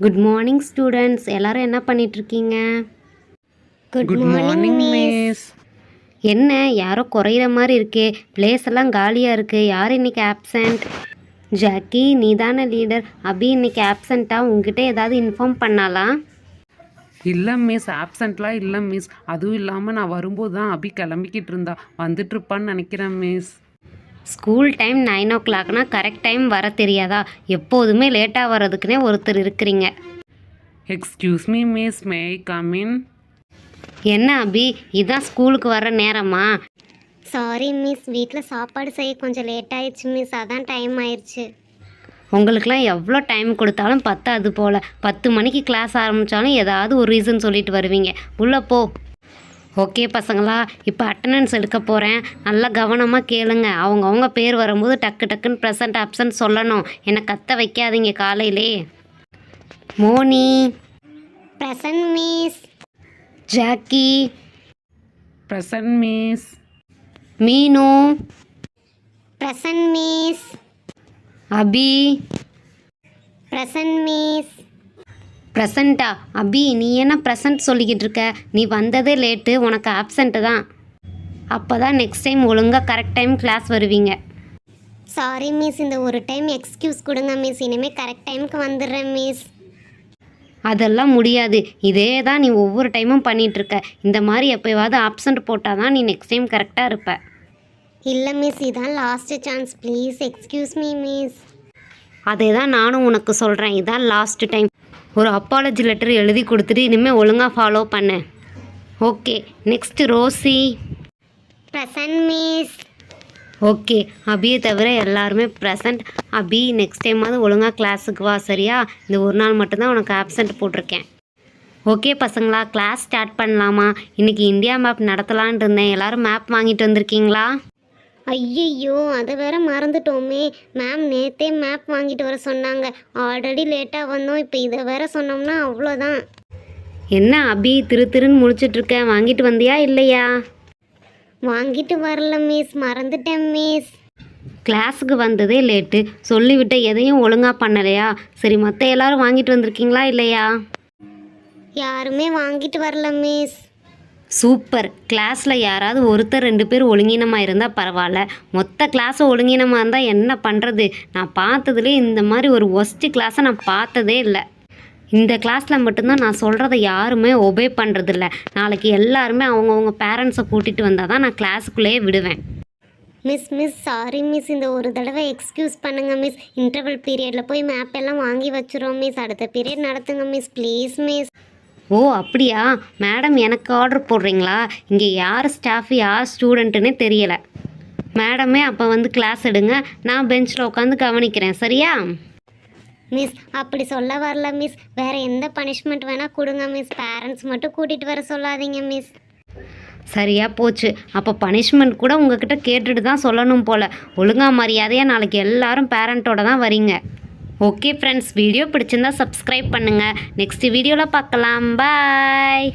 Good morning students. எல்லாரும் என்ன பண்ணிட்டு இருக்கீங்க? Good morning miss. என்ன யாரோ குறையிற மாதிரி இருக்கே, பிளேஸ் எல்லாம் காலியாக இருக்குது. யார் இன்னைக்கு ஆப்சண்ட்? ஜாக்கி, நீ தானே லீடர். அபி இன்னைக்கு ஆப்சண்ட்டா? உங்ககிட்ட ஏதாவது இன்ஃபார்ம் பண்ணாலா? இல்லை மிஸ், ஆப்சண்ட்லாம் இல்லை மிஸ். அதுவும் இல்லாமல் நான் வரும்போது தான் அபி கிளம்பிக்கிட்டு இருந்தா. வந்துட்டுருப்பான்னு நினைக்கிறேன் மிஸ். ஸ்கூல் டைம் 9 o'clockனா கரெக்ட் டைம் வர தெரியாதா? எப்போதுமே லேட்டாக வர்றதுக்குனே ஒருத்தர் இருக்கிறீங்க. Excuse me miss, may I come in? என்ன அபி, இதான் ஸ்கூலுக்கு வர நேரமா? சாரி மிஸ், வீட்டில் சாப்பாடு செய்ய கொஞ்சம் லேட் ஆயிடுச்சு மிஸ், அதான் டைம் ஆயிடுச்சு. உங்களுக்கெலாம் எவ்வளோ டைம் கொடுத்தாலும் பத்தாது போல். 10 மணிக்கு கிளாஸ் ஆரம்பித்தாலும் ஏதாவது ஒரு ரீசன் சொல்லிட்டு வருவீங்க. உள்ளே போ. ஓகே பசங்களா, இப்போ அட்டண்டன்ஸ் எடுக்க போகிறேன். நல்லா கவனமாக கேளுங்க. அவங்கவுங்க பேர் வரும்போது டக்கு டக்குன்னு ப்ரெசன்ட் ஆப்சன்ட் சொல்லணும். என்னை கத்த வைக்காதீங்க காலையிலே. Moni. Present miss. Jackie. Present miss. Meenu. Present miss. Abhi. Present miss. ப்ரெசண்ட்டா? அபி, நீ என்ன ப்ரெசண்ட் சொல்லிக்கிட்டு இருக்க? நீ வந்ததே லேட்டு, உனக்கு ஆப்சண்ட்டு தான். அப்போ தான் நெக்ஸ்ட் டைம் ஒழுங்காக கரெக்ட் டைம் கிளாஸ் வருவீங்க. சாரி மிஸ், இந்த ஒரு டைம் எக்ஸ்கியூஸ் கொடுங்க மிஸ். இனிமேல் கரெக்ட் டைமுக்கு வந்துடுறேன் மிஸ். அதெல்லாம் முடியாது. இதே தான் நீ ஒவ்வொரு டைமும் பண்ணிகிட்ருக்க. இந்த மாதிரி எப்போயாவது ஆப்சண்ட் போட்டால் தான் நீ நெக்ஸ்ட் டைம் கரெக்டாக இருப்ப. இல்லை மிஸ், இதான் last chance. Please excuse me miss. அதே தான் நானும் உனக்கு சொல்கிறேன். இதான் லாஸ்ட் டைம். ஒரு அப்பாலஜி லெட்டர் எழுதி கொடுத்துட்டு இனிமேல் ஒழுங்காக ஃபாலோ பண்ணு. Okay, next Rosy. Present miss. Okay, அபியை தவிர எல்லாருமே ப்ரெசண்ட். அபி, நெக்ஸ்ட் டைமாவது ஒழுங்காக கிளாஸுக்கு வா, சரியா? இந்த ஒரு நாள் மட்டும்தான் உனக்கு ஆப்சண்ட் போட்டிருக்கேன். ஓகே பசங்களா, கிளாஸ் ஸ்டார்ட் பண்ணலாமா? இன்றைக்கி இந்தியா மேப் நடத்தலான் இருந்தேன். எல்லோரும் மேப் வாங்கிட்டு வந்திருக்கீங்களா? ஐயையோ, அதை வேற மறந்துட்டோமே. மேம் நேற்றே மேப் வாங்கிட்டு வர சொன்னாங்க. ஆல்ரெடி லேட்டாக வந்தோம், இப்போ இதை வேற சொன்னோம்னா அவ்வளோதான். என்ன அபி, திருன்னு முழிச்சிட்ருக்க? வாங்கிட்டு வந்தியா இல்லையா? வாங்கிட்டு வரல மிஸ், மறந்துட்டேன் மிஸ். கிளாஸுக்கு வந்ததே லேட்டு, சொல்லிவிட்ட எதையும் ஒழுங்காக பண்ணலையா? சரி, மற்ற எல்லோரும் வாங்கிட்டு வந்திருக்கீங்களா இல்லையா? யாருமே வாங்கிட்டு வரல மிஸ். சூப்பர். கிளாஸில் யாராவது ஒருத்தர் 2 பேர் ஒழுங்கினமாக இருந்தால் பரவாயில்ல. மொத்த கிளாஸும் ஒழுங்கினமாக இருந்தால் என்ன பண்ணுறது? நான் பார்த்ததுலேயே இந்த மாதிரி ஒரு ஒஸ்ட்டு கிளாஸை நான் பார்த்ததே இல்லை. இந்த கிளாஸில் மட்டும்தான் நான் சொல்கிறத யாருமே ஒபே பண்ணுறதில்ல. நாளைக்கு எல்லாருமே அவங்கவுங்க பேரண்ட்ஸை கூட்டிகிட்டு வந்தால் தான் நான் கிளாஸுக்குள்ளேயே விடுவேன். மிஸ் சாரி மிஸ், இந்த ஒரு தடவை எக்ஸ்கியூஸ் பண்ணுங்கள் மிஸ். இன்டர்வல் பீரியடில் போய் மேப் எல்லாம் வாங்கி வச்சுருவோம் மிஸ். அடுத்த பீரியட் நடத்துங்க மிஸ், ப்ளீஸ் மிஸ். ஓ அப்படியா மேடம், எனக்கு ஆர்டர் போடுறீங்களா? இங்கே யார் ஸ்டாஃப் யார் ஸ்டூடெண்ட்டுன்னே தெரியலை. மேடமே அப்போ வந்து கிளாஸ் எடுங்க, நான் பெஞ்சில் உட்காந்து கவனிக்கிறேன், சரியா? மிஸ் அப்படி சொல்ல வரல மிஸ். வேறு எந்த பனிஷ்மெண்ட் வேணால் கொடுங்க மிஸ். பேரண்ட்ஸ் மட்டும் கூட்டிகிட்டு வர சொல்லாதீங்க மிஸ். சரியா போச்சு. அப்போ பனிஷ்மெண்ட் கூட உங்ககிட்ட கேட்டுட்டு தான் சொல்லணும் போல். ஒழுங்காக மரியாதையாக நாளைக்கு எல்லாரும் பேரண்ட்டோட தான் வரீங்க. ஓகே ஃப்ரெண்ட்ஸ், வீடியோ பிடிச்சிருந்தா சப்ஸ்கிரைப் பண்ணுங்கள். நெக்ஸ்ட் வீடியோவில் பார்க்கலாம். பாய்.